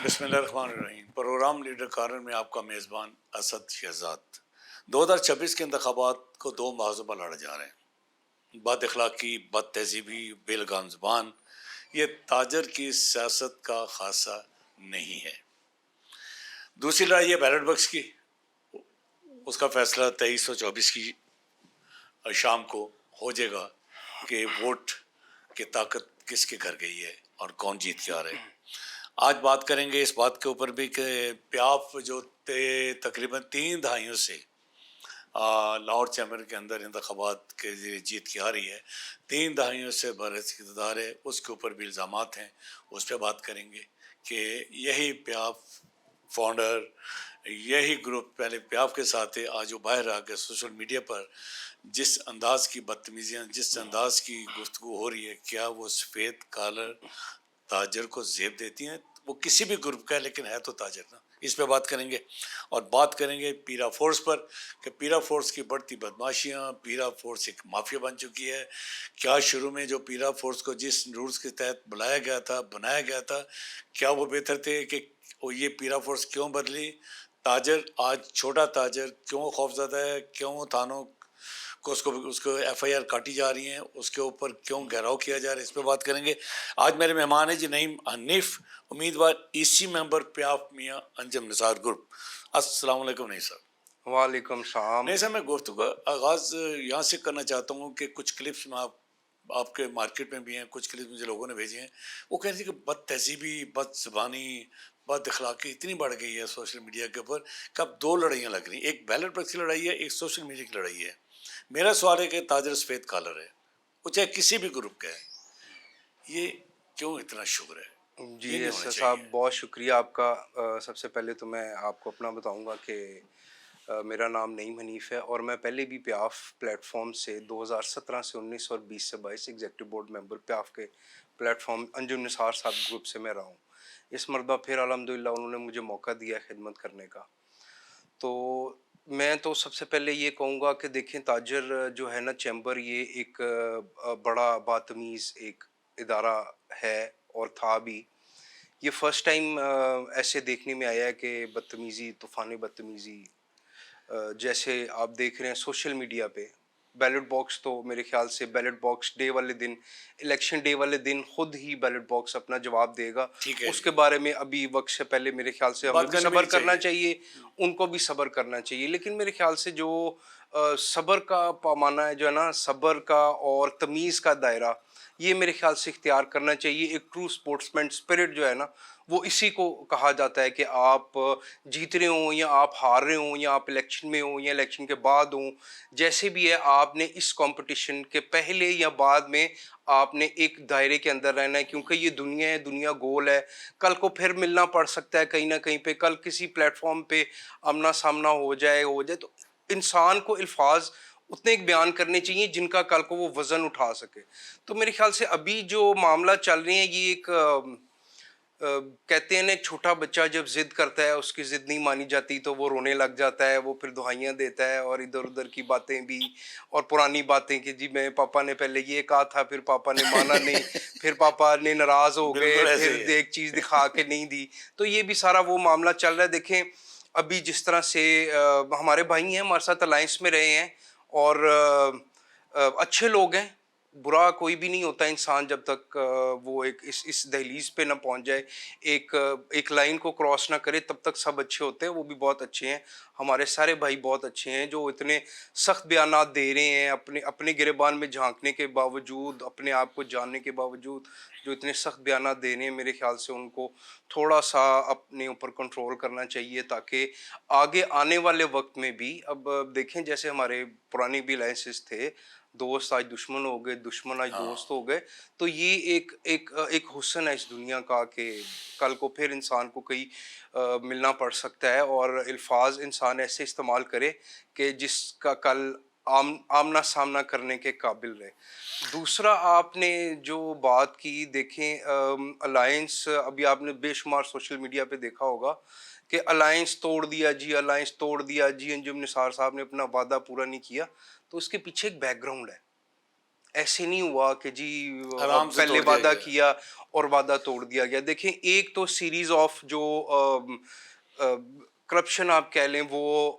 بسم اللہ الرحمن الرحیم. پروگرام لیڈر کارن میں آپ کا میزبان اسد شہزاد. 2026 کے انتخابات کو دو موضوع پر لڑے جا رہے ہیں: بد اخلاقی، بد تہذیبی، بے لگام زبان. یہ تاجر کی سیاست کا خاصہ نہیں ہے. دوسری لڑائی ہے بیلٹ باکس کی. اس کا فیصلہ 2324 کی شام کو ہو جائے گا کہ ووٹ کی طاقت کس کے گھر گئی ہے اور کون جیت کے آ رہے ہیں. آج بات کریں گے اس بات کے اوپر بھی کہ پیاف جو تقریباً 3 دہائیوں سے لاہور چیمبر کے اندر انتخابات کے جیت کی آ رہی ہے، 3 دہائیوں سے برحق اقتدار ہے، اس کے اوپر بھی الزامات ہیں. اس پہ بات کریں گے کہ یہی پیاف فاؤنڈر، یہی گروپ پہلے پیاف کے ساتھ ہے، آج وہ باہر آ کے سوشل میڈیا پر جس انداز کی بدتمیزیاں، جس انداز کی گفتگو ہو رہی ہے، کیا وہ سفید کالر تاجر کو زیب دیتی ہیں؟ وہ کسی بھی گروپ کا ہے لیکن ہے تو تاجر نا. اس پہ بات کریں گے. اور بات کریں گے پیرا فورس پر کہ پیرا فورس کی بڑھتی بدماشیاں. پیرا فورس ایک مافیا بن چکی ہے. کیا شروع میں جو پیرا فورس کو جس رولز کے تحت بلایا گیا تھا، بنایا گیا تھا، کیا وہ بہتر تھے کہ یہ پیرا فورس کیوں بدلی؟ تاجر آج چھوٹا تاجر کیوں خوفزدہ ہے؟ کیوں تھانوں کو اس کو ایف آئی آر کاٹی جا رہی ہیں؟ اس کے اوپر کیوں گھیراؤ کیا جا رہا ہے؟ اس پہ بات کریں گے. آج میرے مہمان ہیں جی نعیم حنیف، امیدوار ای سی ممبر پیاف میاں انجم نثار گروپ. السلام علیکم نعیم صاحب. وعلیکم السلام. نہیں صاحب، میں گفتگو کا آغاز یہاں سے کرنا چاہتا ہوں کہ کچھ کلپس میں آپ کے مارکیٹ میں بھی ہیں، کچھ کلپس مجھے لوگوں نے بھیجے ہیں. وہ کہہ رہے تھے کہ بد تہذیبی، بد زبانی، بد اخلاقی اتنی بڑھ گئی ہے سوشل میڈیا کے اوپر کہ اب 2 لڑائیاں لگ رہی ہیں. ایک بیلٹ باکس کی لڑائی ہے، ایک سوشل میڈیا کی لڑائی ہے. میرا سوال ہے کہ تاجر سفید کالر ہے، وہ چاہے کسی بھی گروپ کا ہے، یہ کیوں اتنا شور ہے؟ جی یہ نہیں ہونا ایسا صاحب، چاہیے. بہت شکریہ آپ کا. سب سے پہلے تو میں آپ کو اپنا بتاؤں گا کہ میرا نام نعیم حنیف ہے اور میں پہلے بھی پیاف پلیٹ فارم سے 2017 سے 19 اور 20 سے 22 ایگزیکٹو بورڈ ممبر پیاف کے پلیٹ فارم انجم نثار صاحب گروپ سے میں رہا ہوں. اس مرتبہ پھر الحمدللہ انہوں نے مجھے موقع دیا خدمت کرنے کا. تو میں تو سب سے پہلے یہ کہوں گا کہ دیکھیں، تاجر جو ہے نا چیمبر، یہ ایک بڑا باتمیز ایک ادارہ ہے اور تھا بھی. یہ فرسٹ ٹائم ایسے دیکھنے میں آیا ہے کہ بدتمیزی، طوفانی بدتمیزی، جیسے آپ دیکھ رہے ہیں سوشل میڈیا پہ. بیلٹ باکس تو میرے خیال سے بیلٹ باکس ڈے والے دن، الیکشن ڈے والے دن خود ہی بیلٹ باکس اپنا جواب دے گا. اس کے بارے میں ابھی وقت سے پہلے میرے خیال سے ہمیں بھی صبر کرنا چاہیے، ان کو بھی صبر کرنا چاہیے. لیکن میرے خیال سے جو صبر کا پیمانہ ہے، جو ہے نا، صبر کا اور تمیز کا دائرہ، یہ میرے خیال سے اختیار کرنا چاہیے. ایک ٹرو اسپورٹس مین اسپرٹ جو ہے نا، وہ اسی کو کہا جاتا ہے کہ آپ جیت رہے ہوں یا آپ ہار رہے ہوں یا آپ الیکشن میں ہوں یا الیکشن کے بعد ہوں، جیسے بھی ہے، آپ نے اس کمپٹیشن کے پہلے یا بعد میں آپ نے ایک دائرے کے اندر رہنا ہے. کیونکہ یہ دنیا ہے، دنیا گول ہے. کل کو پھر ملنا پڑ سکتا ہے کہیں نہ کہیں پہ، کل کسی پلیٹ فارم پہ آمنا سامنا ہو جائے. تو انسان کو الفاظ اتنے ایک بیان کرنے چاہیے جن کا کل کو وہ وزن اٹھا سکے. تو میرے خیال سے ابھی جو معاملہ چل رہے ہیں، یہ ایک کہتے ہیں نا، ایک چھوٹا بچہ جب ضد کرتا ہے، اس کی ضد نہیں مانی جاتی تو وہ رونے لگ جاتا ہے، وہ پھر دہائیاں دیتا ہے اور ادھر ادھر کی باتیں بھی اور پرانی باتیں کہ جی میں پاپا نے پہلے یہ کہا تھا، پھر پاپا نے مانا نہیں، پھر پاپا نے ناراض ہو گئے، پھر ایک چیز دکھا کے نہیں دی. تو یہ بھی سارا وہ معاملہ چل رہا ہے. دیکھیں ابھی جس طرح سے ہمارے بھائی ہیں، ہمارے ساتھ الائنس میں رہے ہیں اور اچھے لوگ ہیں. برا کوئی بھی نہیں ہوتا انسان جب تک وہ ایک اس دہلیز پہ نہ پہنچ جائے، ایک لائن کو کراس نہ کرے، تب تک سب اچھے ہوتے ہیں. وہ بھی بہت اچھے ہیں، ہمارے سارے بھائی بہت اچھے ہیں جو اتنے سخت بیانات دے رہے ہیں اپنے گریبان میں جھانکنے کے باوجود، اپنے آپ کو جاننے کے باوجود جو اتنے سخت بیانات دے رہے ہیں. میرے خیال سے ان کو تھوڑا سا اپنے اوپر کنٹرول کرنا چاہیے تاکہ آگے آنے والے وقت میں بھی، اب دیکھیں جیسے ہمارے پرانے بھی الائنسز تھے، دوست آج دشمن ہو گئے، دشمن آج دوست ہو گئے. تو یہ ایک حسن ہے اس دنیا کا کہ کل کو پھر انسان کو کہیں ملنا پڑ سکتا ہے اور الفاظ انسان ایسے استعمال کرے کہ جس کا کل آمنا سامنا کرنے کے قابل رہے. دوسرا، آپ نے جو بات کی، دیکھیں الائنس، ابھی آپ نے بے شمار سوشل میڈیا پہ دیکھا ہوگا کہ الائنس توڑ دیا جی، الائنس توڑ دیا جی، انجم نثار صاحب نے اپنا وعدہ پورا نہیں کیا. تو اس کے پیچھے ایک بیک گراؤنڈ ہے. ایسے نہیں ہوا کہ جی آرام سے پہلے توڑ دیا وعدہ گیا۔ کیا اور وعدہ توڑ دیا گیا. دیکھیں ایک تو سیریز آف جو کرپشن آپ کہہ لیں وہ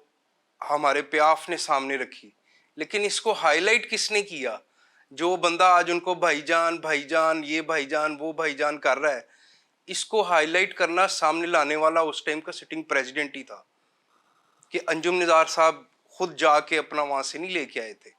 ہمارے پیاف نے سامنے رکھی, لیکن اس کو ہائی لائٹ کس نے کیا؟ جو بندہ آج ان کو بھائی جان یہ بھائی جان وہ بھائی جان کر رہا ہے, اس کو ہائی لائٹ کرنا سامنے لانے والا اس ٹائم کا سٹنگ پریزیڈنٹ ہی تھا, کہ انجم نثار صاحب خود جا کے اپنا وہاں سے نہیں لے کے آئے تھے.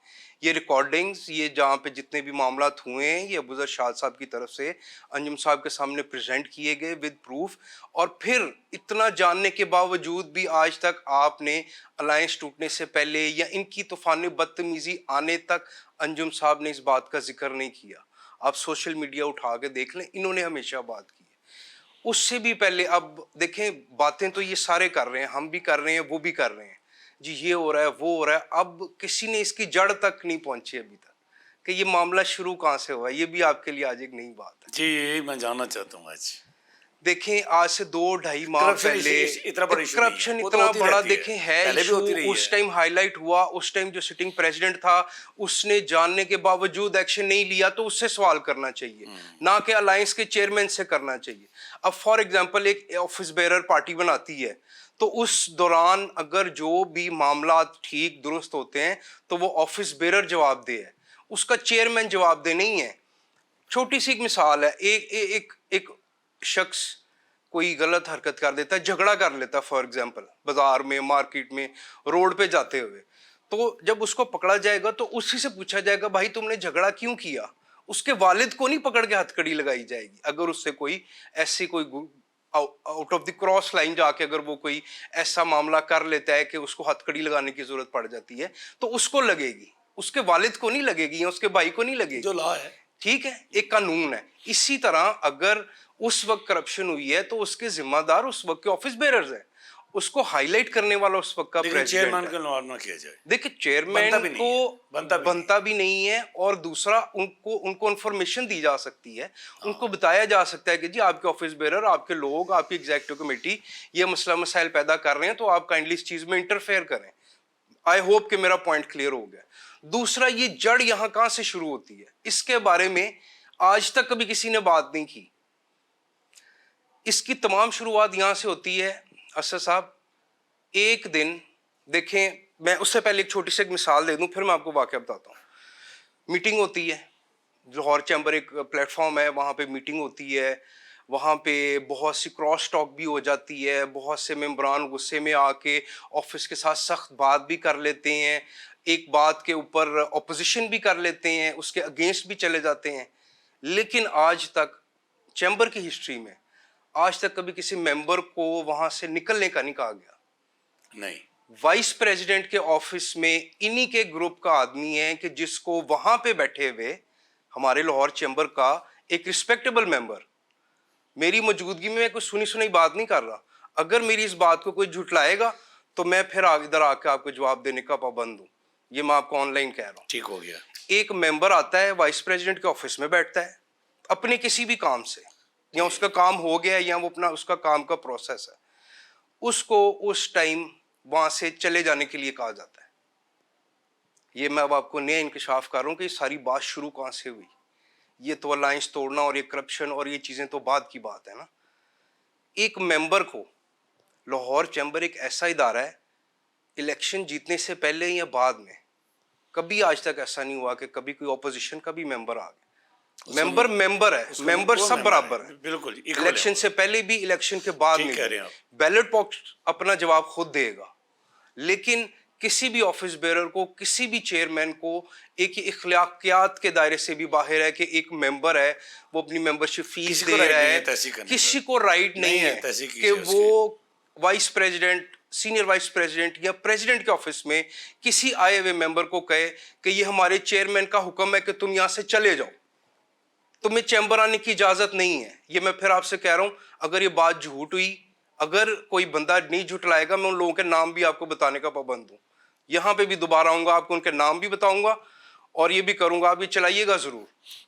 یہ ریکارڈنگز, یہ جہاں پہ جتنے بھی معاملات ہوئے ہیں, یہ ابوذر شاد صاحب کی طرف سے انجم صاحب کے سامنے پریزنٹ کیے گئے ود پروف. اور پھر اتنا جاننے کے باوجود بھی آج تک آپ نے الائنس ٹوٹنے سے پہلے یا ان کی طوفان بدتمیزی آنے تک انجم صاحب نے اس بات کا ذکر نہیں کیا. آپ سوشل میڈیا اٹھا کے دیکھ لیں, انہوں نے ہمیشہ بات کی ہے. اس سے بھی پہلے اب دیکھیں باتیں تو یہ سارے کر رہے ہیں, ہم بھی کر رہے ہیں, وہ بھی کر رہے ہیں, جی یہ ہو رہا ہے وہ ہو رہا ہے. اب کسی نے اس کی جڑ تک نہیں پہنچی ابھی تک کہ یہ معاملہ شروع کہاں سے ہوا. یہ بھی آپ کے لیے آج ایک نئی بات ہے. جی یہی میں جاننا چاہتا ہوں آج. دیکھیں آج سے 2-2.5 ماہ کرپشن پہلے اتنا بڑا ایشو نہیں ہے, کرپشن وہ تو اتنا ہوتی بڑا رہتی دیکھیں ہے پہلے بھی ایشو, ہوتی رہی اس ہے. ٹائم ہائی لائٹ ہوا. اس ٹائم جو سٹنگ پریزیڈنٹ تھا اس نے جاننے کے باوجود ایکشن نہیں لیا, تو اس سے سوال کرنا چاہیے, نہ کہ الائنس کے چیئرمین سے کرنا چاہیے. اب فار ایگزامپل ایک آفس بیرر پارٹی بناتی ہے, تو اس دوران اگر جو بھی معاملات ٹھیک درست ہوتے ہیں تو وہ آفس بیرر جواب دہ ہے, اس کا چیئرمین جواب دہ نہیں ہے. چھوٹی سی ایک مثال ہے, ایک شخص کوئی غلط حرکت کر دیتا ہے, جھگڑا کر لیتا ہے فار ایگزامپل بازار میں, مارکیٹ میں, روڈ پہ جاتے ہوئے, تو جب اس کو پکڑا جائے گا تو اسی سے پوچھا جائے گا بھائی تم نے جھگڑا کیوں کیا. اس کے والد کو نہیں پکڑ کے ہتھ کڑی لگائی جائے گی. اگر اس سے کوئی ایسی کوئی out of the cross line جا کے اگر وہ کوئی ایسا معاملہ کر لیتا ہے کہ اس کو ہتھ کڑی لگانے کی ضرورت پڑ جاتی ہے, تو اس کو لگے گی, اس کے والد کو نہیں لگے گی, یا اس کے بھائی کو نہیں لگے گی. جو لا ہے ٹھیک ہے, ایک قانون ہے. اسی طرح اگر اس وقت کرپشن ہوئی ہے تو اس کے ذمہ دار اس وقت کے آفس بیررز ہیں, اس کو ہائی لائٹ کرنے والا اس وقت کا لیکن پریزیڈنٹ چیئرمین ہے. کو انوالو نہ کیا جائے. دیکھیں چیئرمین بنتا بھی نہیں کو ہے, بنتا بھی نہیں ہے, اور دوسرا ان کو انفارمیشن دی جا سکتی ہے, ان کو بتایا جا سکتا ہے کہ جی آپ کے آفس بیرر, آپ کے لوگ, آپ کی ایگزیکٹو کمیٹی یہ مسئلہ مسائل پیدا کر رہے ہیں, تو آپ کائنڈلی اس چیز میں انٹرفیئر کریں. آئی ہوپ کہ میرا پوائنٹ کلیئر ہو گیا. دوسرا, یہ جڑ یہاں کہاں سے شروع ہوتی ہے, اس کے بارے میں آج تک کبھی کسی نے بات نہیں کی. اس کی تمام شروعات یہاں سے ہوتی ہے اسد صاحب. ایک دن دیکھیں, میں اس سے پہلے ایک چھوٹی سی ایک مثال دے دوں, پھر میں آپ کو واقعہ بتاتا ہوں. میٹنگ ہوتی ہے, لاہور چیمبر ایک پلیٹ فارم ہے, وہاں پہ میٹنگ ہوتی ہے, وہاں پہ بہت سی کراس ٹاک بھی ہو جاتی ہے, بہت سے ممبران غصے میں آ کے آفس کے ساتھ سخت بات بھی کر لیتے ہیں, ایک بات کے اوپر اپوزیشن بھی کر لیتے ہیں, اس کے اگینسٹ بھی چلے جاتے ہیں. لیکن آج تک چیمبر کی ہسٹری میں آج تک کبھی کسی ممبر کو وہاں سے نکلنے کا نہیں کہا گیا. نہیں, وائس پریزیڈنٹ کے آفس میں انہی کے گروپ کا آدمی ہے کہ جس کو وہاں پہ بیٹھے ہوئے ہمارے لاہور چیمبر کا ایک رسپیکٹیبل ممبر, میری موجودگی میں کوئی سنی سنی بات نہیں کر رہا, اگر میری اس بات کو کوئی جھٹلائے گا تو میں پھر ادھر آ کے آپ کو جواب دینے کا پابند ہوں. یہ میں آپ کو آن لائن کہہ رہا ہوں. ٹھیک ہو گیا. ایک ممبر آتا ہے وائس پریزیڈنٹ کے آفس میں بیٹھتا ہے اپنے کسی بھی کام سے, یا اس کا کام ہو گیا یا وہ اپنا اس کا کام کا پروسیس ہے, اس کو اس ٹائم وہاں سے چلے جانے کے لیے کہا جاتا ہے. یہ میں اب آپ کو نیا انکشاف کر رہا ہوں کہ یہ ساری بات شروع کہاں سے ہوئی. یہ تو الائنس توڑنا اور یہ کرپشن اور یہ چیزیں تو بعد کی بات ہے نا. ایک ممبر کو, لاہور چیمبر ایک ایسا ادارہ ہے, الیکشن جیتنے سے پہلے یا بعد میں کبھی آج تک ایسا نہیں ہوا کہ کبھی کوئی اپوزیشن کا بھی ممبر آ گیا. ممبر ہے, ممبر سب برابر ہے, بالکل الیکشن سے پہلے بھی الیکشن کے بعد میں بھی. بیلٹ باکس اپنا جواب خود دے گا, لیکن کسی بھی آفس بیرر کو, کسی بھی چیئرمین کو ایک اخلاقیات کے دائرے سے بھی باہر ہے کہ ایک ممبر ہے, وہ اپنی ممبرشپ فیس دے رہا ہے, کسی کو رائٹ نہیں ہے کہ وہ vice president, senior vice president یا پریزیڈنٹ کے آفس میں کسی آئے ہوئے ممبر کو کہے کہ یہ ہمارے چیئرمین کا حکم ہے کہ تم یہاں سے چلے جاؤ, تمہیں چیمبر آنے کی اجازت نہیں ہے. یہ میں پھر آپ سے کہہ رہا ہوں, اگر یہ بات جھوٹ ہوئی, اگر کوئی بندہ نہیں جھٹلائے گا, میں ان لوگوں کے نام بھی آپ کو بتانے کا پابند ہوں. یہاں پہ بھی دوبارہ آؤں گا, آپ کو ان کے نام بھی بتاؤں گا, اور یہ بھی کروں گا, آپ یہ چلائیے گا ضرور.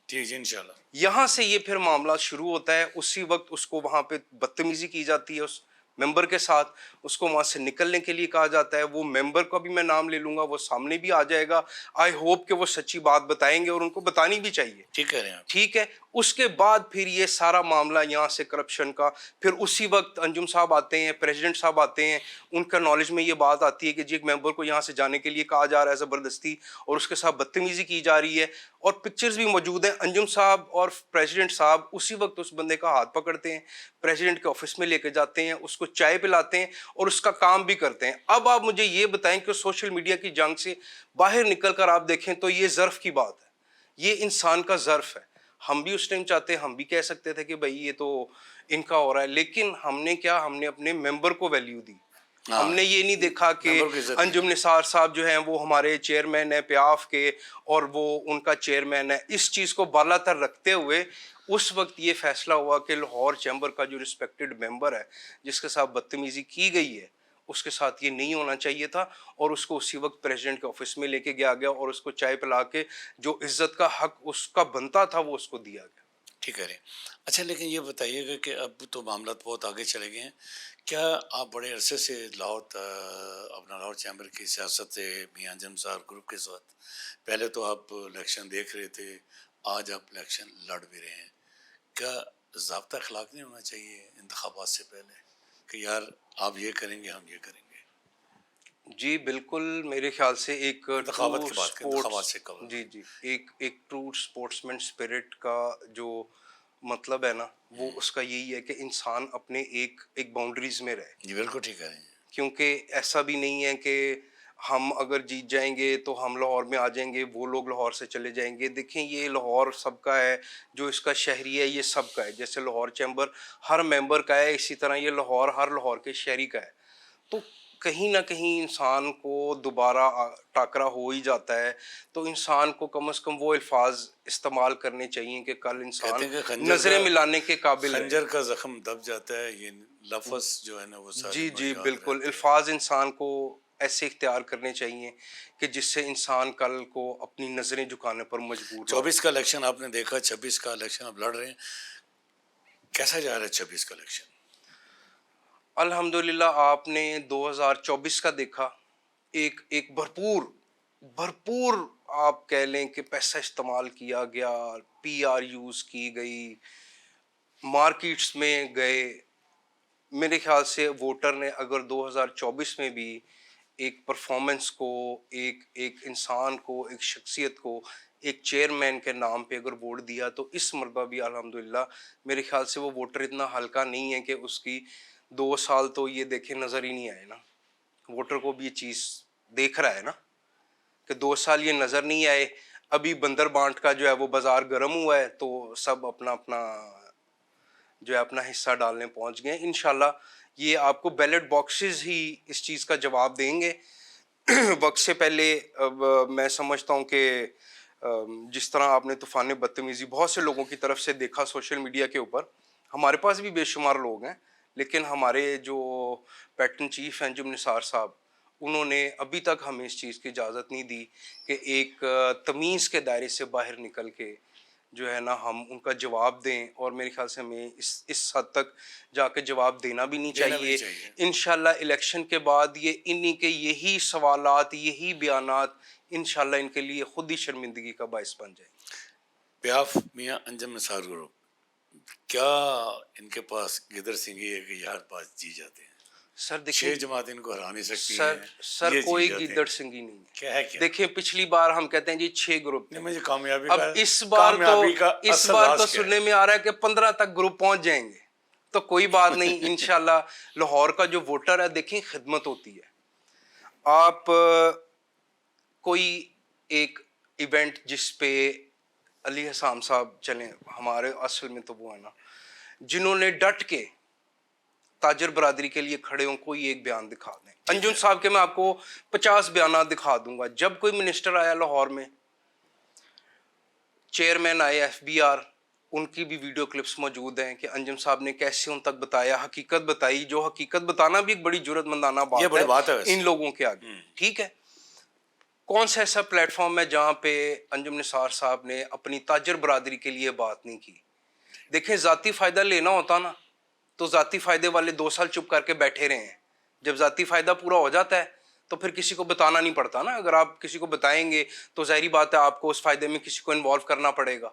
ٹھیک ہے انشاءاللہ. یہاں سے یہ پھر معاملہ شروع ہوتا ہے. اسی وقت اس کو وہاں پہ بدتمیزی کی جاتی ہے اس ممبر کے ساتھ, اس کو وہاں سے نکلنے کے لیے کہا جاتا ہے. وہ ممبر کا بھی میں نام لے لوں گا, وہ سامنے بھی آ جائے گا. آئی ہوپ کہ وہ سچی بات بتائیں گے, اور ان کو بتانی بھی چاہیے. ٹھیک کہہ رہے ہیں آپ. ٹھیک ہے. اس کے بعد پھر یہ سارا معاملہ یہاں سے کرپشن کا, پھر اسی وقت انجم صاحب آتے ہیں, پریزیڈنٹ صاحب آتے ہیں, ان کا نالج میں یہ بات آتی ہے کہ جی ایک ممبر کو یہاں سے جانے کے لیے کہا جا رہا ہے زبردستی, اور اس کے ساتھ بدتمیزی کی جا رہی ہے, اور پکچرز بھی موجود ہیں. انجم صاحب اور پریزیڈنٹ صاحب اسی وقت اس بندے کا ہاتھ پکڑتے ہیں, پریزیڈنٹ کے آفس میں لے کے جاتے ہیں, اس کو چائے پلاتے ہیں, اور اس کا کام بھی کرتے ہیں. اب آپ مجھے یہ بتائیں کہ سوشل میڈیا کی جنگ سے باہر نکل کر آپ دیکھیں تو یہ ظرف کی بات ہے, یہ انسان کا ظرف ہے. ہم بھی اس ٹائم چاہتے, ہم بھی کہہ سکتے تھے کہ بھائی یہ تو ان کا ہو رہا ہے, لیکن ہم نے کیا, ہم نے اپنے ممبر کو ویلیو دی. ہم نے یہ نہیں دیکھا کہ ممبر کی عزت انجم نثار صاحب جو ہیں وہ ہمارے چیئرمین ہیں پیاف کے, اور وہ ان کا چیئرمین ہے. اس چیز کو بالا تر رکھتے ہوئے اس وقت یہ فیصلہ ہوا کہ لاہور چیمبر کا جو رسپیکٹڈ ممبر ہے, جس کے ساتھ بدتمیزی کی گئی ہے, اس کے ساتھ یہ نہیں ہونا چاہیے تھا, اور اس کو اسی وقت پریزیڈنٹ کے آفس میں لے کے گیا, اور اس کو چائے پلا کے جو عزت کا حق اس کا بنتا تھا وہ اس کو دیا گیا. ٹھیک ہے. اچھا, لیکن یہ بتائیے گا کہ اب تو معاملات بہت آگے چلے گئے ہیں. کیا آپ بڑے عرصے سے اپنا لاہور چیمبر کی سیاست سے میاں انجم صاحب گروپ کے ساتھ, پہلے تو آپ الیکشن دیکھ رہے تھے, آج آپ الیکشن لڑ بھی رہے ہیں, کیا ضابطہ اخلاق نہیں ہونا چاہیے انتخابات سے پہلے کہ یار آپ یہ کریں گے, ہم یہ کریں گے؟ جی بالکل, میرے خیال سے ایک انتخابات کی بات کریں, انتخابات سے قبل. جی جی, ایک ٹرو اسپورٹس مین اسپرٹ کا جو مطلب ہے نا, وہ اس کا یہی ہے کہ انسان اپنے ایک باؤنڈریز میں رہے. جی بالکل ٹھیک ہے. کیونکہ ایسا بھی نہیں ہے کہ ہم اگر جیت جائیں گے تو ہم لاہور میں آ جائیں گے, وہ لوگ لاہور سے چلے جائیں گے. دیکھیں یہ لاہور سب کا ہے, جو اس کا شہری ہے یہ سب کا ہے. جیسے لاہور چیمبر ہر ممبر کا ہے, اسی طرح یہ لاہور ہر لاہور کے شہری کا ہے. تو کہیں نہ کہیں انسان کو دوبارہ ٹاکرا ہو ہی جاتا ہے. تو انسان کو کم از کم وہ الفاظ استعمال کرنے چاہیے کہ کل انسان نظریں ملانے کے قابل ہے. خنجر کا زخم دب جاتا ہے, یہ لفظ جو ہے نا وہ سارے جی جی بالکل, الفاظ انسان کو ایسے اختیار کرنے چاہیے کہ جس سے انسان کل کو اپنی نظریں جھکانے پر مجبور. 24 کا الیکشن آپ نے دیکھا, 26 کا الیکشن آپ لڑ رہے ہیں, کیسا جا رہا ہے 26 کا الیکشن؟ الحمدللہ آپ نے 2024 کا دیکھا, ایک بھرپور آپ کہہ لیں کہ پیسہ استعمال کیا گیا, پی آر یوز کی گئی, مارکیٹس میں گئے. میرے خیال سے ووٹر نے اگر 2024 میں بھی ایک پرفارمنس کو, ایک انسان کو, ایک شخصیت کو, ایک چیئرمین کے نام پہ اگر ووٹ دیا, تو اس مرتبہ بھی الحمدللہ میرے خیال سے وہ ووٹر اتنا ہلکا نہیں ہے کہ اس کی 2 سال تو یہ دیکھیں نظر ہی نہیں آئے نا. ووٹر کو بھی یہ چیز دیکھ رہا ہے نا کہ 2 سال یہ نظر نہیں آئے. ابھی بندر بانٹ کا جو ہے وہ بازار گرم ہوا ہے, تو سب اپنا جو ہے اپنا حصہ ڈالنے پہنچ گئے. انشاءاللہ یہ آپ کو بیلٹ باکسز ہی اس چیز کا جواب دیں گے. وقت سے پہلے میں سمجھتا ہوں کہ جس طرح آپ نے طوفان بدتمیزی بہت سے لوگوں کی طرف سے دیکھا سوشل میڈیا کے اوپر, ہمارے پاس بھی بے شمار لوگ ہیں, لیکن ہمارے جو پیٹرن چیف ہیں انجم نثار صاحب, انہوں نے ابھی تک ہمیں اس چیز کی اجازت نہیں دی کہ ایک تمیز کے دائرے سے باہر نکل کے جو ہے نا ہم ان کا جواب دیں. اور میرے خیال سے ہمیں اس حد تک جا کے جواب دینا بھی نہیں چاہیے. انشاءاللہ الیکشن کے بعد یہ انہی کے یہی سوالات, یہی بیانات انشاءاللہ ان کے لیے خود ہی شرمندگی کا باعث بن جائیں. پیاف میاں انجم نثار گروپ, کیا ان کے پاس گدر سنگھی ہے کہ یار پاس جی جاتے ہیں؟ سر دیکھیں 6 جماعت ان کو ہرا نہیں سکتی سر کوئی گدڑ سنگھی نہیں ہے. کیا ہے کیا؟ دیکھیں پچھلی بار ہم کہتے ہیں جی 6 گروپ تھے, مجھے کامیابی اب اس بار تو سننے میں آ رہا ہے کہ 15 تک گروپ پہنچ جائیں گے. تو کوئی بات نہیں, انشاءاللہ لاہور کا جو ووٹر ہے, دیکھیں خدمت ہوتی ہے. آپ کوئی ایک ایونٹ جس پہ علی حسام صاحب چلیں, ہمارے اصل میں تو وہ ہے نا جنہوں نے ڈٹ کے تاجر برادری کے لیے کھڑے ہوں, کوئی ایک بیان دکھا دیں. انجم صاحب کے میں آپ کو 50 بیانات دکھا دوں گا. جب کوئی منسٹر آیا لاہور میں, چیئرمین آئے ایف بی آر, ان کی بھی ویڈیو کلپس موجود ہیں کہ انجم صاحب نے کیسے ان تک بتایا, حقیقت بتائی, جو حقیقت بتانا بھی ایک بڑی جرات مندانہ بات ہے ان لوگوں کے آگے. ٹھیک ہے, کون سا ایسا پلیٹ فارم ہے جہاں پہ انجم نثار صاحب نے اپنی تاجر برادری کے لیے بات نہیں کی؟ دیکھیں ذاتی فائدہ لینا ہوتا نا تو ذاتی فائدے والے 2 سال چپ کر کے بیٹھے رہے ہیں. جب ذاتی فائدہ پورا ہو جاتا ہے تو پھر کسی کو بتانا نہیں پڑتا نا. اگر آپ کسی کو بتائیں گے تو ظاہری بات ہے آپ کو اس فائدے میں کسی کو انوالو کرنا پڑے گا.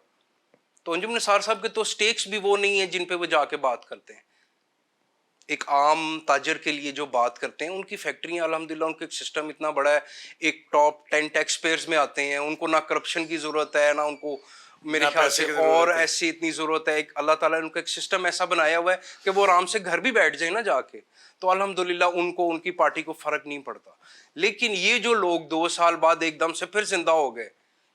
تو انجم نثار صاحب کے تو سٹیکس بھی وہ نہیں ہیں جن پہ وہ جا کے بات کرتے ہیں. ایک عام تاجر کے لیے جو بات کرتے ہیں, ان کی فیکٹریاں الحمدللہ, ان کا ایک سسٹم اتنا بڑا ہے, ایک ٹاپ 10 ٹیکس پیئرز میں آتے ہیں, ان کو نہ کرپشن کی ضرورت ہے, نہ ان کو میرے نہ خیال پیسے سے کی ضرورت اور ہے. ایسی اتنی ضرورت ہے. ایک اللہ تعالیٰ نے ان کا ایک سسٹم ایسا بنایا ہوا ہے کہ وہ آرام سے گھر بھی بیٹھ جائیں نا جا کے, تو الحمدللہ ان کو ان کی پارٹی کو فرق نہیں پڑتا. لیکن یہ جو لوگ 2 سال بعد ایک دم سے پھر زندہ ہو گئے,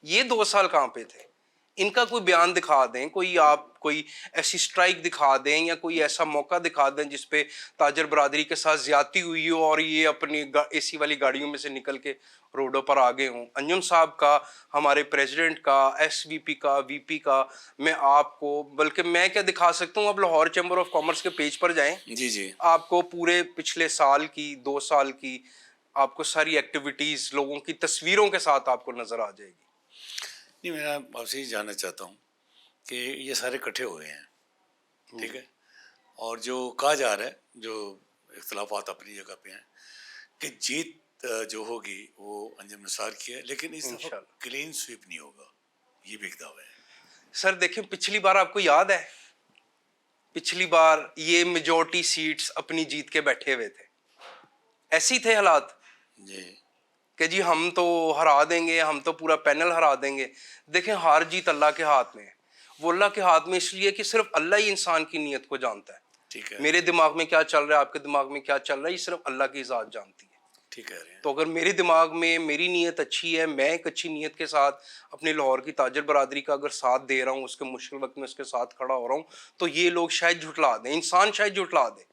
یہ 2 سال کہاں پہ تھے؟ ان کا کوئی بیان دکھا دیں, کوئی آپ کوئی ایسی سٹرائک دکھا دیں یا کوئی ایسا موقع دکھا دیں جس پہ تاجر برادری کے ساتھ زیادتی ہوئی ہو اور یہ اپنی اے سی والی گاڑیوں میں سے نکل کے روڈوں پر آگے ہوں. انجم صاحب کا, ہمارے پریزیڈنٹ کا, ایس وی پی کا, وی پی کا, میں آپ کو بلکہ میں کیا دکھا سکتا ہوں, آپ لاہور چیمبر آف کامرس کے پیج پر جائیں, جی آپ کو پورے پچھلے سال کی 2 سال کی آپ کو ساری ایکٹیویٹیز لوگوں کی تصویروں کے ساتھ آپ کو نظر آ جائے گی. نہیں, میں آپ سے یہ جاننا چاہتا ہوں کہ یہ سارے اکٹھے ہوئے ہیں, ٹھیک ہے, اور جو کہا جا رہا ہے, جو اختلافات اپنی جگہ پہ ہیں, کہ جیت جو ہوگی وہ انجم نثار کی ہے, لیکن اس دفعہ کلین سویپ نہیں ہوگا, یہ بھی ایک دعویٰ ہے. سر دیکھیں, پچھلی بار آپ کو یاد ہے, پچھلی بار یہ میجورٹی سیٹس اپنی جیت کے بیٹھے ہوئے تھے, ایسے ہی تھے حالات جی کہ جی ہم تو ہرا دیں گے, ہم تو پورا پینل ہرا دیں گے. دیکھیں ہار جیت اللہ کے ہاتھ میں ہے. وہ اللہ کے ہاتھ میں اس لیے کہ صرف اللہ ہی انسان کی نیت کو جانتا ہے. ٹھیک ہے, میرے دماغ میں کیا چل رہا ہے, آپ کے دماغ میں کیا چل رہا ہے, یہ صرف اللہ کی ذات جانتی ہے. ٹھیک ہے. تو اگر میرے دماغ میں میری نیت اچھی ہے, میں ایک اچھی نیت کے ساتھ اپنے لاہور کی تاجر برادری کا اگر ساتھ دے رہا ہوں, اس کے مشکل وقت میں اس کے ساتھ کھڑا ہو رہا ہوں, تو یہ لوگ شاید جھٹلا دیں, انسان شاید جھٹلا دے,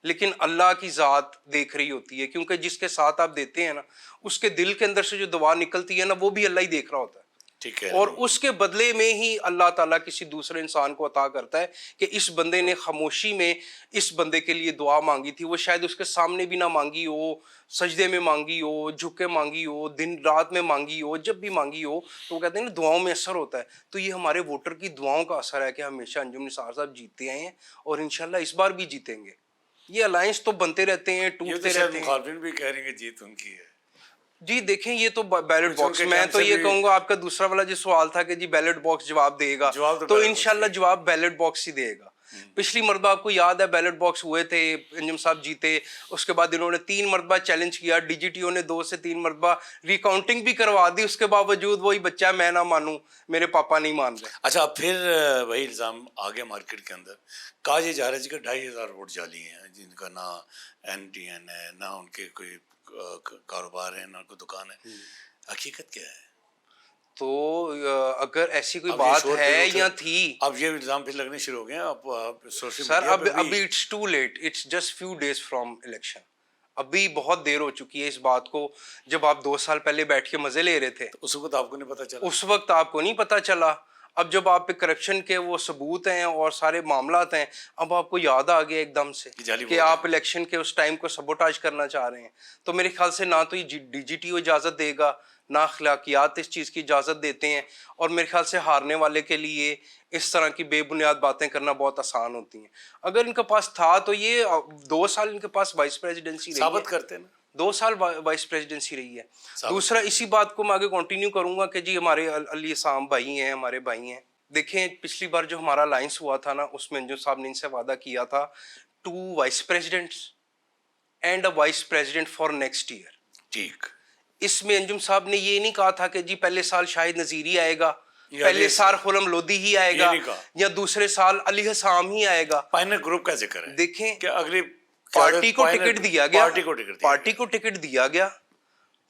لیکن اللہ کی ذات دیکھ رہی ہوتی ہے. کیونکہ جس کے ساتھ آپ دیتے ہیں نا, اس کے دل کے اندر سے جو دعا نکلتی ہے نا, وہ بھی اللہ ہی دیکھ رہا ہوتا ہے. ٹھیک ہے. اور اس کے بدلے میں ہی اللہ تعالیٰ کسی دوسرے انسان کو عطا کرتا ہے کہ اس بندے نے خاموشی میں اس بندے کے لیے دعا مانگی تھی, وہ شاید اس کے سامنے بھی نہ مانگی ہو, سجدے میں مانگی ہو, جھکے مانگی ہو, دن رات میں مانگی ہو, جب بھی مانگی ہو, تو وہ کہتے ہیں نا دعاؤں میں اثر ہوتا ہے. تو یہ ہمارے ووٹر کی دعاؤں کا اثر ہے کہ ہمیشہ انجم نثار صاحب جیتتے آئے ہیں اور انشاءاللہ اس بار بھی جیتیں گے. یہ الائنس تو بنتے رہتے ہیں, ٹوٹتے رہتے ہیں. مخالفین بھی کہہ رہے ہیں کہ جیت ان کی ہے. جی دیکھیں, یہ تو بیلٹ باکس, میں تو یہ کہوں گا, آپ کا دوسرا والا جو سوال تھا کہ جی بیلٹ باکس جواب دے گا, تو انشاءاللہ جواب بیلٹ باکس ہی دے گا. پچھلی مرتبہ آپ کو یاد ہے بیلٹ باکس ہوئے تھے, انجم صاحب جیتے, اس کے بعد انہوں نے 3 مرتبہ چیلنج کیا, ڈی جی ٹی او نے 2 سے 3 مرتبہ ریکاؤنٹنگ بھی کروا دی, اس کے باوجود وہی بچہ میں نہ مانوں, میرے پاپا نہیں مان رہے. اچھا, پھر وہی الزام آگے مارکیٹ کے اندر کہا یہ جا رہا ہے کہ 2,500 ووٹ جعلی ہیں, جن کا نہ این ٹی این ہے, نہ ان کے کوئی کاروبار ہے, نہ کوئی دکان ہے. حقیقت کیا ہے؟ تو اگر ایسی کوئی بات ہے یا تھی, اب یہ الزام پھر لگنے شروع ہو گئے اب سوشل سر میڈیا پہ ابھی it's too late, it's just few days from election. ابھی بہت دیر ہو چکی ہے اس بات کو. جب آپ 2 سال پہلے بیٹھ کے مزے لے رہے تھے, اس وقت آپ کو نہیں پتا چلا. اس وقت آپ کو نہیں پتا چلا. اب جب آپ پہ کرپشن کے وہ ثبوت ہیں اور سارے معاملات ہیں, اب آپ کو یاد آ گیا ایک دم سے کہ آپ الیکشن کے اس ٹائم کو سبوٹاج کرنا چاہ رہے ہیں. تو میرے خیال سے نہ تو یہ ڈی جی ٹی او اجازت دے گا, نہ اخلاقیات اس چیز کی اجازت دیتے ہیں, اور میرے خیال سے ہارنے والے کے لیے اس طرح کی بے بنیاد باتیں کرنا بہت آسان ہوتی ہیں. اگر ان کے پاس تھا تو یہ 2 سال ان کے پاس وائس پریزیڈنسی رہی ہے, ثابت کرتے نا, 2 سال وائس پریزیڈنسی رہی ہے. دوسرا اسی بات کو میں آگے کنٹینیو کروں گا کہ جی ہمارے علی اسام بھائی ہیں, ہمارے بھائی ہیں. دیکھیں پچھلی بار جو ہمارا الائنس ہوا تھا نا, اس میں انجم صاحب نے ان سے وعدہ کیا تھا 2 vice presidents and a vice president for next year. ٹھیک, اس میں انجم صاحب نے یہ نہیں کہا تھا کہ جی پہلے سال شاہد نذیری آئے گا, پہلے سال خرم لودھی ہی آئے گا, یا دوسرے سال علی حسام ہی آئے گا. فائنل گروپ کا ذکر ہے. دیکھیں کہ اگلی پارٹی کو ٹکٹ دیا گیا, پارٹی کو ٹکٹ دیا گیا,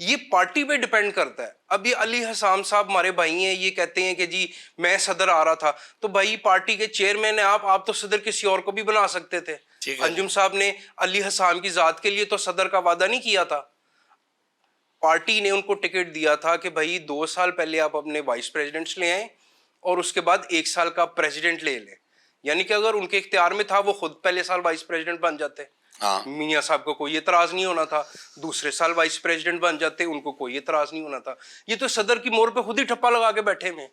یہ پارٹی پہ ڈیپینڈ کرتا ہے. اب یہ علی حسام صاحب ہمارے بھائی ہیں, یہ کہتے ہیں کہ جی میں صدر آ رہا تھا, تو بھائی پارٹی کے چیئرمین ہیں آپ تو صدر کسی اور کو بھی بنا سکتے تھے. انجم صاحب نے علی حسام کی ذات کے لیے تو صدر کا وعدہ نہیں کیا تھا. پارٹی نے ان کو ٹکٹ دیا تھا کہ بھائی 2 سال پہلے آپ اپنے وائس پریزیڈنٹس لے آئیں اور اس کے بعد 1 سال کا پریزیڈنٹ لے لیں. یعنی کہ اگر ان کے اختیار میں تھا وہ خود پہلے سال وائس پریزیڈنٹ بن جاتے, میاں صاحب کو کوئی اعتراض نہیں ہونا تھا. دوسرے سال وائس پریزیڈنٹ بن جاتے, ان کو کوئی اعتراض نہیں ہونا تھا. یہ تو صدر کی مور پہ خود ہی ٹھپا لگا کے بیٹھے میں.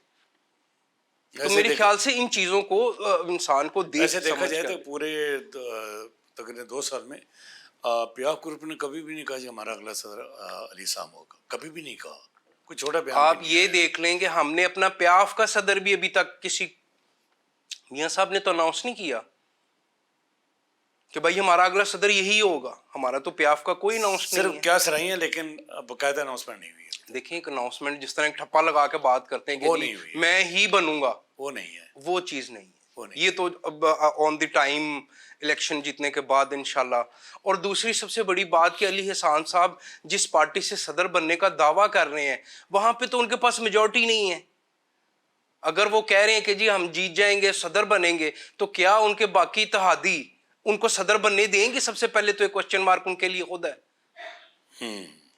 تو میرے خیال سے ان چیزوں کو انسان کو دیکھ ایسے دیکھا سمجھ جائے کر تو پورے تقریباً 2 سال میں پیاف گروپ نے کبھی بھی نہیں کہا کہ ہمارا اگلا صدر علی سام ہوگا، کبھی بھی نہیں کہا، کوئی چھوٹا بیان بھی آپ نہیں یہ آیا۔ دیکھ لیں کہ ہم نے اپنا پیاف کا صدر بھی ابھی تک کسی میاں صاحب نے تو اناؤنس نہیں کیا کہ بھائی ہمارا اگلا صدر یہی ہوگا. ہمارا تو پیاف کا کوئی اناؤنس نہیں صرف ہے. کیا سرائیاں، لیکن باقاعدہ اناؤنسمنٹ نہیں ہوئی ہے، دیکھیں ایک اناؤنسمنٹ جس طرح ایک ٹھپا لگا کے بات کرتے ہیں کہ وہ جی نہیں ہوئی ہے، میں ہی بنوں گا، وہ نہیں ہے، وہ چیز نہیں ہے. وہ نہیں یہ تو اب آن دی ٹائم الیکشن جیتنے کے بعد انشاءاللہ. اور دوسری سب سے بڑی بات کہ علی احسان صاحب جس پارٹی سے صدر بننے کا دعویٰ کر رہے ہیں وہاں پہ تو ان کے پاس میجورٹی نہیں ہے. اگر وہ کہہ رہے ہیں کہ جی ہم جیت جائیں گے صدر بنیں گے تو کیا ان کے باقی اتحادی ان کو صدر بننے دیں گے؟ سب سے پہلے تو ایک کوسچن مارک ان کے لیے خود ہے.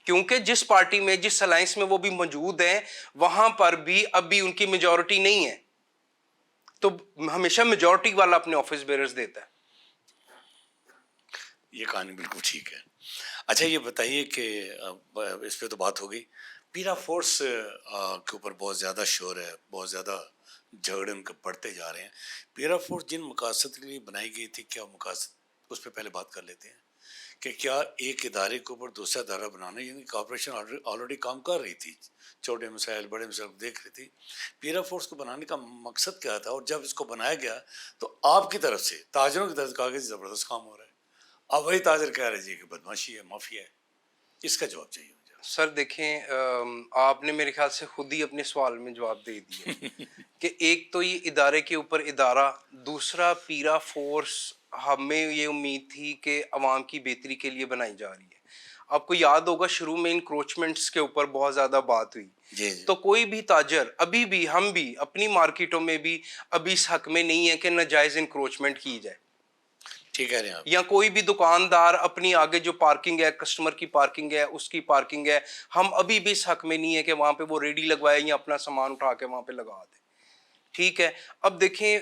کیونکہ جس پارٹی میں جس الائنس میں وہ بھی موجود ہیں وہاں پر بھی ابھی ان کی میجورٹی نہیں ہے. تو ہمیشہ میجورٹی والا اپنے آفس بیئرز دیتا ہے. یہ کہانی بالکل ٹھیک ہے. اچھا یہ بتائیے کہ اس پہ تو بات ہو گئی، پیرا فورس کے اوپر بہت زیادہ شور ہے، بہت زیادہ جھگڑے ان کے بڑھتے جا رہے ہیں. پیرا فورس جن مقاصد کے لیے بنائی گئی تھی، کیا مقاصد اس پہ پہلے بات کر لیتے ہیں کہ کیا ایک ادارے کے اوپر دوسرا ادارہ بنانا، یعنی کارپوریشن آلریڈی کام کر رہی تھی، چھوٹے مسائل بڑے مسائل دیکھ رہی تھی. پیرا فورس کو بنانے کا مقصد کیا تھا؟ اور جب اس کو بنایا گیا تو آپ کی طرف سے تاجروں کی طرف سے کہا کہ زبردست کام ہو رہا ہے، اب وہی تاجر کہہ رہے جی کہ بدماشی ہے، مافیا ہے. اس کا جواب چاہیے مجھے. سر دیکھیں آپ نے میرے خیال سے خود ہی اپنے سوال میں جواب دے دیا کہ ایک تو یہ ادارے کے اوپر ادارہ، دوسرا پیرا فورس ہمیں یہ امید تھی کہ عوام کی بہتری کے لیے بنائی جا رہی ہے. آپ کو یاد ہوگا شروع میں انکروچمنٹس کے اوپر بہت زیادہ بات ہوئی. جی تو کوئی بھی تاجر ابھی بھی، ہم بھی اپنی مارکیٹوں میں بھی ابھی اس حق میں نہیں ہے کہ ناجائز انکروچمنٹ کی جائے. ٹھیک کہہ رہے ہیں آپ. یا کوئی بھی دکاندار اپنی آگے جو پارکنگ ہے، کسٹمر کی پارکنگ ہے، اس کی پارکنگ ہے، ہم ابھی بھی اس حق میں نہیں ہے کہ وہاں پہ وہ ریڈی لگوائے یا اپنا سامان اٹھا کے وہاں پہ لگا دے. ٹھیک ہے. اب دیکھیں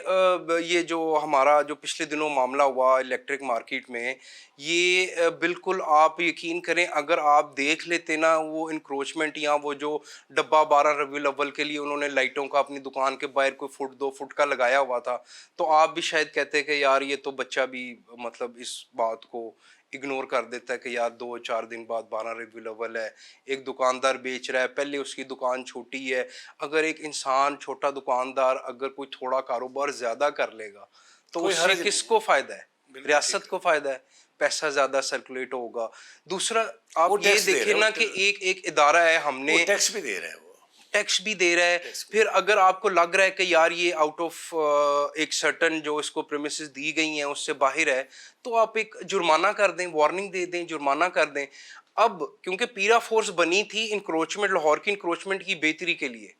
یہ جو ہمارا جو پچھلے دنوں معاملہ ہوا الیکٹرک مارکیٹ میں، یہ بالکل آپ یقین کریں اگر آپ دیکھ لیتے نا وہ انکروچمنٹ یا وہ جو ڈبہ 12 ربیع الاول کے لیے انہوں نے لائٹوں کا اپنی دکان کے باہر کوئی فٹ 2 فٹ کا لگایا ہوا تھا، تو آپ بھی شاید کہتے کہ یار یہ تو بچہ بھی مطلب اس بات کو اگنور کر دیتا ہے کہ یار 2-4 دن بعد 12 ربیع الاول ہے، ایک دکاندار بیچ رہا ہے، پہلے اس کی دکان چھوٹی ہے. اگر ایک انسان چھوٹا دکاندار اگر کوئی تھوڑا کاروبار زیادہ کر لے گا تو کوئی اس سے حرج کس نہیں کو فائدہ ہے؟ بالکل ریاست کو فائدہ ہے، پیسہ زیادہ سرکولیٹ ہوگا. دوسرا آپ وہ یہ ٹیکس دے دیکھیں رہے نا ہیں، کہ ایک ادارہ ہے، ہم وہ نے ٹیکس بھی دے رہے ہیں، وہ ٹیکس بھی دے رہا ہے. ٹیکس بھی. پھر اگر آپ کو لگ رہا ہے کہ یار یہ آؤٹ آف ایک سرٹن جو اس کو پریمیسز دی گئی ہیں اس سے باہر ہے تو آپ ایک جرمانہ کر دیں، وارننگ دے دیں، جرمانہ کر دیں. اب کیونکہ پیرا فورس بنی تھی انکروچمنٹ، لاہور کی انکروچمنٹ کی بہتری کے لیے،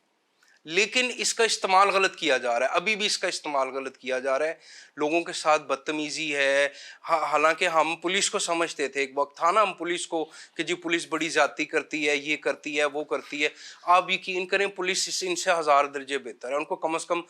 لیکن اس کا استعمال غلط کیا جا رہا ہے، ابھی بھی اس کا استعمال غلط کیا جا رہا ہے. لوگوں کے ساتھ بدتمیزی ہے. حالانکہ ہم پولیس کو سمجھتے تھے، ایک وقت تھا نا ہم پولیس کو کہ جی پولیس بڑی زیادتی کرتی ہے، یہ کرتی ہے، وہ کرتی ہے. آپ یقین کریں پولیس ان سے 1000 درجے بہتر ہے. ان کو کم از کم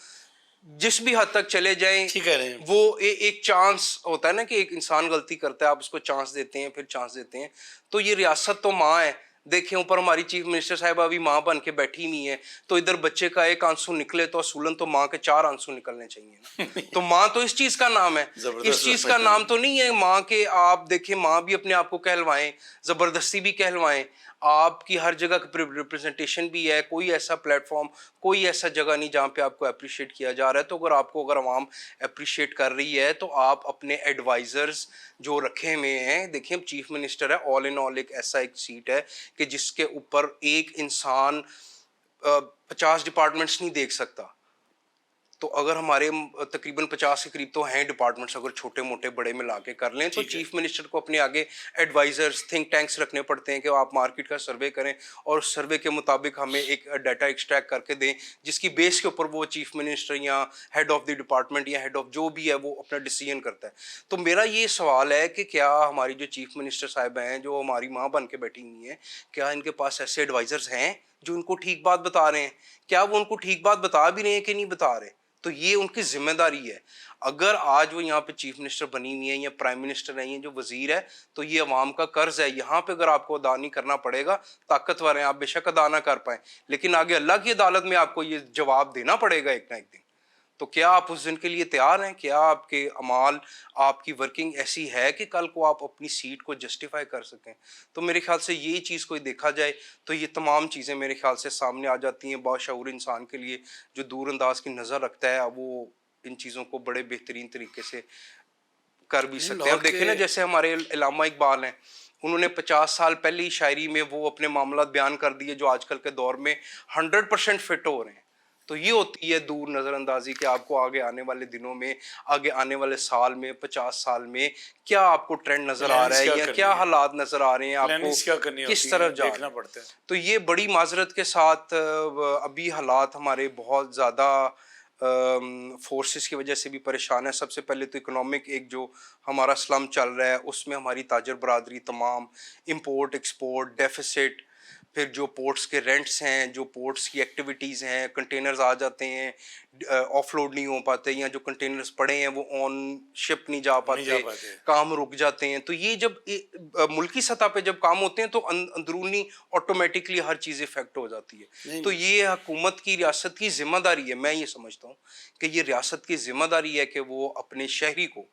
جس بھی حد تک چلے جائیں ٹھیک کہہ رہے ہیں. وہ ایک چانس ہوتا ہے نا کہ ایک انسان غلطی کرتا ہے آپ اس کو چانس دیتے ہیں، پھر چانس دیتے ہیں. تو یہ ریاست تو ماں ہے. دیکھیں اوپر ہماری چیف منسٹر صاحبہ ابھی ماں بن کے بیٹھی ہوئی ہیں، تو ادھر بچے کا ایک آنسو نکلے تو اصولاً تو ماں کے 4 آنسو نکلنے چاہیے نا. تو ماں تو اس چیز کا نام ہے، اس چیز کا نام تو نہیں ہے ماں کے. آپ دیکھیں ماں بھی اپنے آپ کو کہلوائیں، زبردستی بھی کہلوائیں، آپ کی ہر جگہ ریپرزنٹیشن بھی ہے. کوئی ایسا پلیٹ فارم، کوئی ایسا جگہ نہیں جہاں پہ آپ کو اپریشیٹ کیا جا رہا ہے. تو اگر عوام اپریشیٹ کر رہی ہے تو آپ اپنے ایڈوائزرز جو رکھے ہوئے ہیں، دیکھیں چیف منسٹر ہے، آل ان آل ایک ایسا ایک سیٹ ہے کہ جس کے اوپر ایک انسان 50 ڈپارٹمنٹس نہیں دیکھ سکتا. تو اگر ہمارے تقریباً 50 کے قریب تو ہیں ڈپارٹمنٹس، اگر چھوٹے موٹے بڑے ملا کے کر لیں تو چیف منسٹر کو اپنے آگے ایڈوائزرز، تھنک ٹینکس رکھنے پڑتے ہیں کہ آپ مارکیٹ کا سروے کریں اور اس سروے کے مطابق ہمیں ایک ڈیٹا ایکسٹریکٹ کر کے دیں جس کی بیس کے اوپر وہ چیف منسٹر یا ہیڈ آف دی ڈپارٹمنٹ یا ہیڈ آف جو بھی ہے وہ اپنا ڈیسیژن کرتا ہے. تو میرا یہ سوال ہے کہ کیا ہماری جو چیف منسٹر صاحب ہیں جو ہماری ماں بن کے بیٹھی ہوئی ہیں، کیا ان کے پاس ایسے ایڈوائزرز ہیں جو ان کو ٹھیک بات بتا رہے ہیں؟ کیا وہ ان کو ٹھیک بات بتا بھی رہے ہیں کہ نہیں بتا رہے؟ تو یہ ان کی ذمہ داری ہے. اگر آج وہ یہاں پہ چیف منسٹر بنی ہوئی ہیں یا پرائم منسٹر ہیں یا جو وزیر ہے، تو یہ عوام کا قرض ہے. یہاں پہ اگر آپ کو ادا نہیں کرنا پڑے گا، طاقتور ہیں آپ بے شک ادا نہ کر پائیں، لیکن آگے اللہ کی عدالت میں آپ کو یہ جواب دینا پڑے گا ایک نہ ایک دن. تو کیا آپ اس دن کے لیے تیار ہیں؟ کیا آپ کے اعمال، آپ کی ورکنگ ایسی ہے کہ کل کو آپ اپنی سیٹ کو جسٹیفائی کر سکیں؟ تو میرے خیال سے یہ چیز کوئی دیکھا جائے تو یہ تمام چیزیں میرے خیال سے سامنے آ جاتی ہیں. باشعور انسان کے لیے جو دور انداز کی نظر رکھتا ہے وہ ان چیزوں کو بڑے بہترین طریقے سے کر بھی سکتے ہیں. اب دیکھیں نا جیسے ہمارے علامہ اقبال ہیں، انہوں نے 50 سال پہلے ہی شاعری میں وہ اپنے معاملات بیان کر دیے جو آج کل کے دور میں 100% فٹ ہو رہے ہیں. تو یہ ہوتی ہے دور نظر اندازی کہ آپ کو آگے آنے والے دنوں میں، آگے آنے والے سال میں، 50 سال میں کیا آپ کو ٹرینڈ نظر آ رہا ہے یا کیا حالات نظر آ رہے ہیں، آپ کو کیا کرنی کس ہوتی طرف ہے، جا رہے دیکھنا ہیں. پڑتا ہے. تو یہ بڑی معذرت کے ساتھ ابھی حالات ہمارے بہت زیادہ فورسز کی وجہ سے بھی پریشان ہے. سب سے پہلے تو اکنامک ایک جو ہمارا سلم چل رہا ہے اس میں ہماری تاجر برادری تمام امپورٹ ایکسپورٹ ڈیفیسٹ، پھر جو پورٹس کے رینٹس ہیں، جو پورٹس کی ایکٹیویٹیز ہیں، کنٹینرز آ جاتے ہیں آف لوڈ نہیں ہو پاتے، یا جو کنٹینرز پڑے ہیں وہ آن شپ نہیں جا پاتے، کام رک جاتے ہیں. تو یہ جب ملکی سطح پہ جب کام ہوتے ہیں تو اندرونی آٹومیٹکلی ہر چیز افیکٹ ہو جاتی ہے. تو یہ حکومت کی، ریاست کی ذمہ داری ہے، میں یہ سمجھتا ہوں کہ یہ ریاست کی ذمہ داری ہے کہ وہ اپنے شہری کو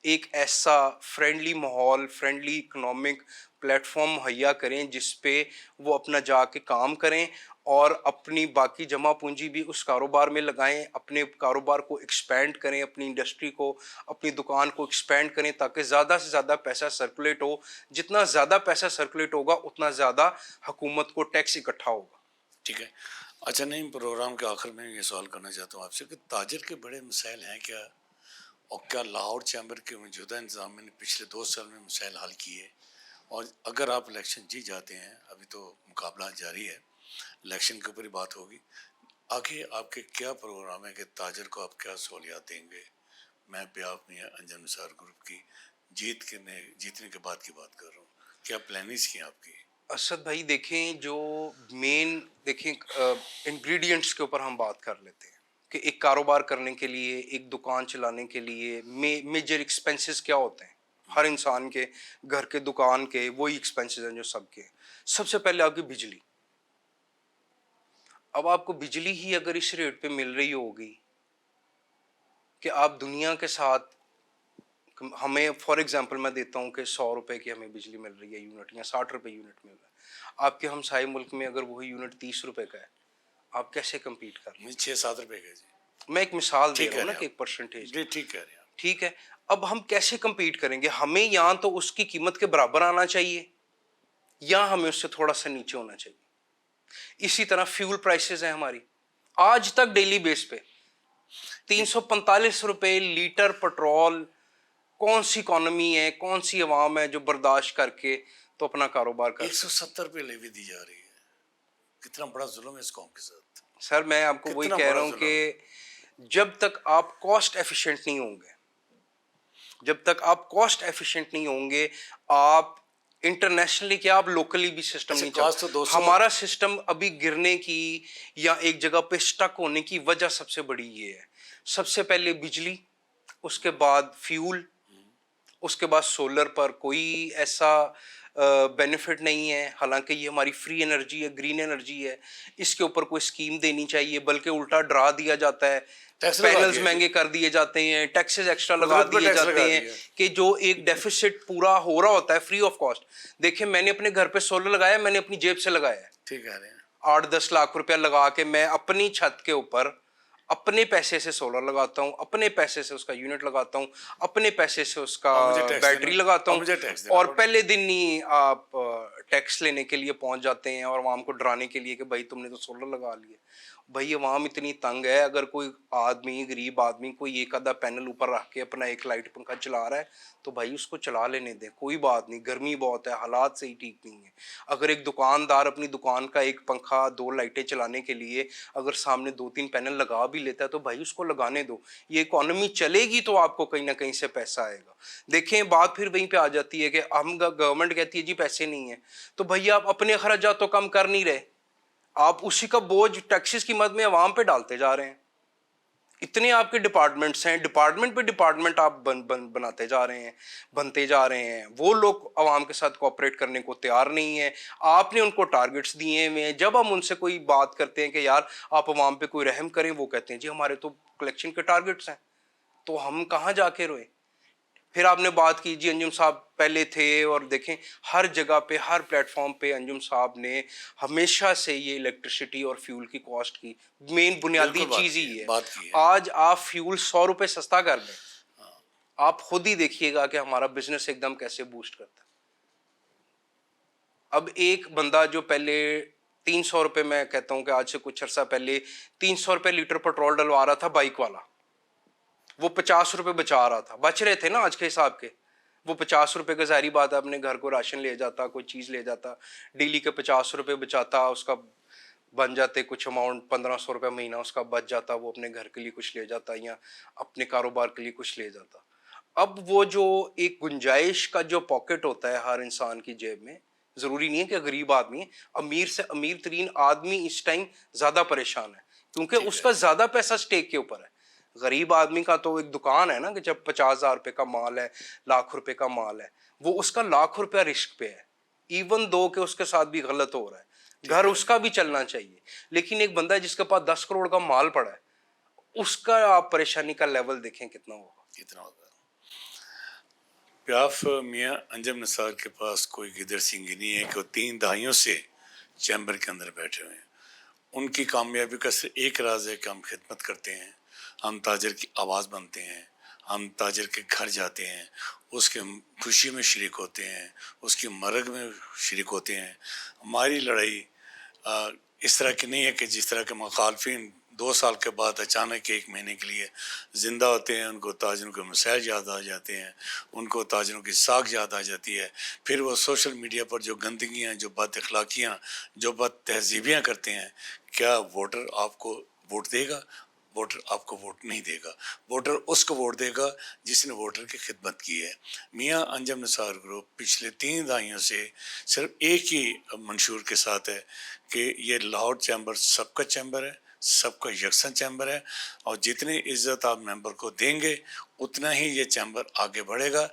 ایک ایسا فرینڈلی ماحول، فرینڈلی اکنامک پلیٹ فارم مہیا کریں جس پہ وہ اپنا جا کے کام کریں اور اپنی باقی جمع پونجی بھی اس کاروبار میں لگائیں، اپنے کاروبار کو ایکسپینڈ کریں، اپنی انڈسٹری کو، اپنی دکان کو ایکسپینڈ کریں تاکہ زیادہ سے زیادہ پیسہ سرکولیٹ ہو. جتنا زیادہ پیسہ سرکولیٹ ہوگا اتنا زیادہ حکومت کو ٹیکس اکٹھا ہوگا. ٹھیک ہے. اچھا، نہیں، پروگرام کے آخر میں یہ سوال کرنا چاہتا ہوں آپ سے کہ تاجر کے بڑے مسائل ہیں کیا، اور کیا لاہور چیمبر کے موجودہ انتظام نے پچھلے 2 سال میں مسائل حل کیے؟ اور اگر آپ الیکشن جیت جاتے ہیں، ابھی تو مقابلہ جاری ہے، الیکشن کے اوپر ہی بات ہوگی، آگے آپ کے کیا پروگرام ہے کہ تاجر کو آپ کیا سہولیات دیں گے؟ میں پیاف میں انجم نثار گروپ کی جیتنے کے بعد کی بات کر رہا ہوں. کیا پلاننگز کی آپ کی؟ اسد بھائی دیکھیں، جو مین دیکھیں انگریڈینٹس کے اوپر ہم بات کر لیتے ہیں کہ ایک کاروبار کرنے کے لیے، ایک دکان چلانے کے لیے میجر ایکسپنسز کیا ہوتے ہیں ہر انسان کے، گھر کے، دکان کے، وہی ایکسپنسز ہیں جو سب کے. سب سے پہلے آپ کی بجلی. اب آپ کو بجلی ہی اگر اس ریٹ پہ مل رہی ہوگی کہ آپ دنیا کے ساتھ، ہمیں فار ایگزامپل میں دیتا ہوں کہ 100 روپے کی ہمیں بجلی مل رہی ہے یونٹ، یا 60 روپے یونٹ مل رہا ہے، آپ کے ہمسائے ملک میں اگر وہی یونٹ 30 روپے کا ہے، آپ کیسے کمپیٹ کر رہے ہیں؟ 6-7 روپے کا. جی، میں ایک مثال دے ٹھیک رہا کہہ ہوں نا رہے کہ ہیں ایک پرسنٹیج. جی، ٹھیک کہہ رہے ہیں. ٹھیک ہے، اب ہم کیسے کمپیٹ کریں گے؟ ہمیں یا تو اس کی قیمت کے برابر آنا چاہیے یا ہمیں اس سے تھوڑا سا نیچے ہونا چاہیے. اسی طرح فیول پرائسز ہیں ہماری آج تک ڈیلی بیس پہ 345 روپے لیٹر پیٹرول. کون سی اکانومی ہے، کون سی عوام ہے جو برداشت کر کے تو اپنا کاروبار کر 170 روپے لیوی دی جا رہی ہے. کتنا بڑا ظلم ہے اس قوم کے ساتھ. سر میں آپ کو وہی کتنا کہہ بڑا رہا ہوں ظلم کہ ہے. جب تک آپ کاسٹ ایفیشینٹ نہیں ہوں گے، جب تک آپ کاسٹ ایفیشینٹ نہیں ہوں گے، آپ انٹرنیشنلی کیا، آپ لوکلی بھی سسٹم اچھا، نہیں کاسٹ تو چلتا. 200. ہمارا سسٹم ابھی گرنے کی یا ایک جگہ پہ سٹک ہونے کی وجہ سب سے بڑی یہ ہے. سب سے پہلے بجلی، اس کے بعد فیول، اس کے بعد سولر پر کوئی ایسا بینیفٹ نہیں ہے، حالانکہ یہ ہماری فری انرجی ہے، گرین انرجی ہے، اس کے اوپر کوئی اسکیم دینی چاہیے، بلکہ الٹا ڈرا دیا جاتا ہے، ٹیکس لگا پینلز دیا. مہنگے کر دیے جاتے ہیں، ٹیکسز ایکسٹرا لگا قدرت پہ دیے ٹیکس جاتے لگا ہیں دیا. کہ جو ایک ڈیفیسٹ پورا ہو رہا ہوتا ہے فری آف کاسٹ. دیکھیں میں نے اپنے گھر پہ سولر لگایا، میں نے اپنی جیب سے لگایا ہے. ٹھیک ہے. 8-10 لاکھ روپیہ لگا کے میں اپنی چھت کے اوپر اپنے پیسے سے سولر لگاتا ہوں، اپنے پیسے سے اس کا یونٹ لگاتا ہوں، اپنے پیسے سے اس کا بیٹری لگاتا ہوں. اور پہلے دن ہی آپ ٹیکس لینے کے لیے پہنچ جاتے ہیں اور عوام کو ڈرانے کے لیے کہ بھائی تم نے تو سولر لگا لیے. بھائی عوام اتنی تنگ ہے، اگر کوئی آدمی، غریب آدمی کوئی ایک آدھا پینل اوپر رکھ کے اپنا ایک لائٹ پنکھا چلا رہا ہے تو بھائی اس کو چلا لینے دیں، کوئی بات نہیں. گرمی بہت ہے، حالات صحیح ٹھیک نہیں ہے. اگر ایک دکاندار اپنی دکان کا ایک پنکھا، 2 لائٹیں چلانے کے لیے اگر سامنے 2-3 پینل لگا بھی لیتا ہے تو بھائی اس کو لگانے دو. یہ اکانومی چلے گی تو آپ کو کہیں نہ کہیں سے پیسہ آئے گا. دیکھیں بات پھر وہیں پہ آ جاتی ہے کہ ہم گورنمنٹ کہتی ہے جی پیسے نہیں ہیں، تو بھائی آپ اپنے اخراجات تو کم کر نہیں رہے، آپ اسی کا بوجھ ٹیکسز کی مد میں عوام پہ ڈالتے جا رہے ہیں. اتنے آپ کے ڈپارٹمنٹس ہیں, ڈپارٹمنٹ پہ ڈپارٹمنٹ آپ بناتے جا رہے ہیں, بنتے جا رہے ہیں. وہ لوگ عوام کے ساتھ کوآپریٹ کرنے کو تیار نہیں ہیں. آپ نے ان کو ٹارگٹس دیے ہوئے ہیں. جب ہم ان سے کوئی بات کرتے ہیں کہ یار آپ عوام پہ کوئی رحم کریں, وہ کہتے ہیں جی ہمارے تو کلیکشن کے ٹارگٹس ہیں. تو ہم کہاں جا کے روئیں؟ پھر آپ نے بات کی جی انجم صاحب پہلے تھے, اور دیکھیں ہر جگہ پہ ہر پلیٹ فارم پہ انجم صاحب نے ہمیشہ سے یہ الیکٹریسٹی اور فیول کی کاسٹ کی مین بنیادی بالکل چیز ہی ہے. بات کی ہے. آج آپ فیول 100 روپے سستا کر دیں, آپ خود ہی دیکھیے گا کہ ہمارا بزنس ایک دم کیسے بوسٹ کرتا ہے. اب ایک بندہ جو پہلے 300 روپے, میں کہتا ہوں کہ آج سے کچھ عرصہ پہلے 300 روپے لیٹر پیٹرول ڈلوا رہا تھا بائک والا, وہ 50 روپے بچا رہا تھا. بچ رہے تھے نا آج کے حساب کے. وہ 50 روپے کا ظاہری بات ہے اپنے گھر کو راشن لے جاتا, کوئی چیز لے جاتا, ڈیلی کے 50 روپے بچاتا, اس کا بن جاتے کچھ اماؤنٹ 1500 روپے مہینہ اس کا بچ جاتا, وہ اپنے گھر کے لیے کچھ لے جاتا یا اپنے کاروبار کے لیے کچھ لے جاتا. اب وہ جو ایک گنجائش کا جو پاکٹ ہوتا ہے ہر انسان کی جیب میں, ضروری نہیں ہے کہ غریب آدمی ہے, امیر سے امیر ترین آدمی اس ٹائم زیادہ پریشان ہے کیونکہ اس کا زیادہ پیسہ سٹیک کے اوپر ہے. غریب آدمی کا تو ایک دکان ہے نا کہ جب 50,000 روپے کا مال ہے, لاکھ روپے کا مال ہے, وہ اس کا لاکھ روپیہ رسک پہ ہے, ایون دو کہ اس کے ساتھ بھی غلط ہو رہا ہے. گھر اس کا بھی چلنا چاہیے, لیکن ایک بندہ ہے جس کے پاس 10 کروڑ کا مال پڑا ہے, اس کا آپ پریشانی کا لیول دیکھیں کتنا ہوگا. پیاف میاں انجم نثار کے پاس کوئی گدر سنگھی نہیں ہے کہ وہ 3 دہائیوں سے چیمبر کے اندر بیٹھے ہوئے ہیں. ان کی کامیابی کا صرف ایک راز ہے کہ ہم خدمت کرتے ہیں, ہم تاجر کی آواز بنتے ہیں, ہم تاجر کے گھر جاتے ہیں, اس کے خوشی میں شریک ہوتے ہیں, اس کی مرگ میں شریک ہوتے ہیں. ہماری لڑائی اس طرح کی نہیں ہے کہ جس طرح کے مخالفین 2 سال کے بعد اچانک 1 مہینے کے لیے زندہ ہوتے ہیں, ان کو تاجروں کے مسائل یاد آ جاتے ہیں, ان کو تاجروں کی ساکھ یاد آ جاتی ہے, پھر وہ سوشل میڈیا پر جو گندگیاں, جو بد اخلاقیاں, جو بد تہذیبیاں کرتے ہیں. کیا ووٹر آپ کو ووٹ دے گا؟ ووٹر آپ کو ووٹ نہیں دے گا. ووٹر اس کو ووٹ دے گا جس نے ووٹر کی خدمت کی ہے. میاں انجم نثار گروپ پچھلے 3 دہائیوں سے صرف ایک ہی منشور کے ساتھ ہے کہ یہ لاہور چیمبر سب کا چیمبر ہے, سب کا یکساں چیمبر ہے, اور جتنی عزت آپ ممبر کو دیں گے اتنا ہی یہ چیمبر آگے بڑھے گا.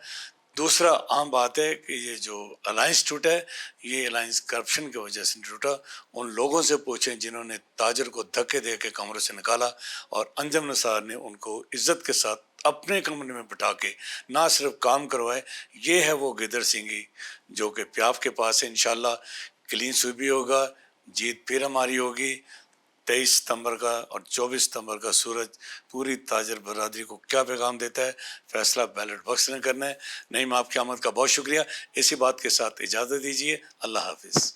دوسرا عام بات ہے کہ یہ جو الائنس ٹوٹا ہے, یہ الائنس کرپشن کی وجہ سے ٹوٹا. ان لوگوں سے پوچھیں جنہوں نے تاجر کو دھکے دے کے کمرے سے نکالا, اور انجم نثار نے ان کو عزت کے ساتھ اپنے کمرے میں بٹھا کے نہ صرف کام کروائے. یہ ہے وہ گدر سنگھی جو کہ پیاف کے پاس ہے. انشاءاللہ کلین سویپ بھی ہوگا, جیت پھر ہماری ہوگی. 23 ستمبر کا اور 24 ستمبر کا سورج پوری تاجر برادری کو کیا پیغام دیتا ہے, فیصلہ بیلٹ باکس نے کرنا ہے. نہیں, آپ کی آمد کا بہت شکریہ. اسی بات کے ساتھ اجازت دیجیے. اللہ حافظ.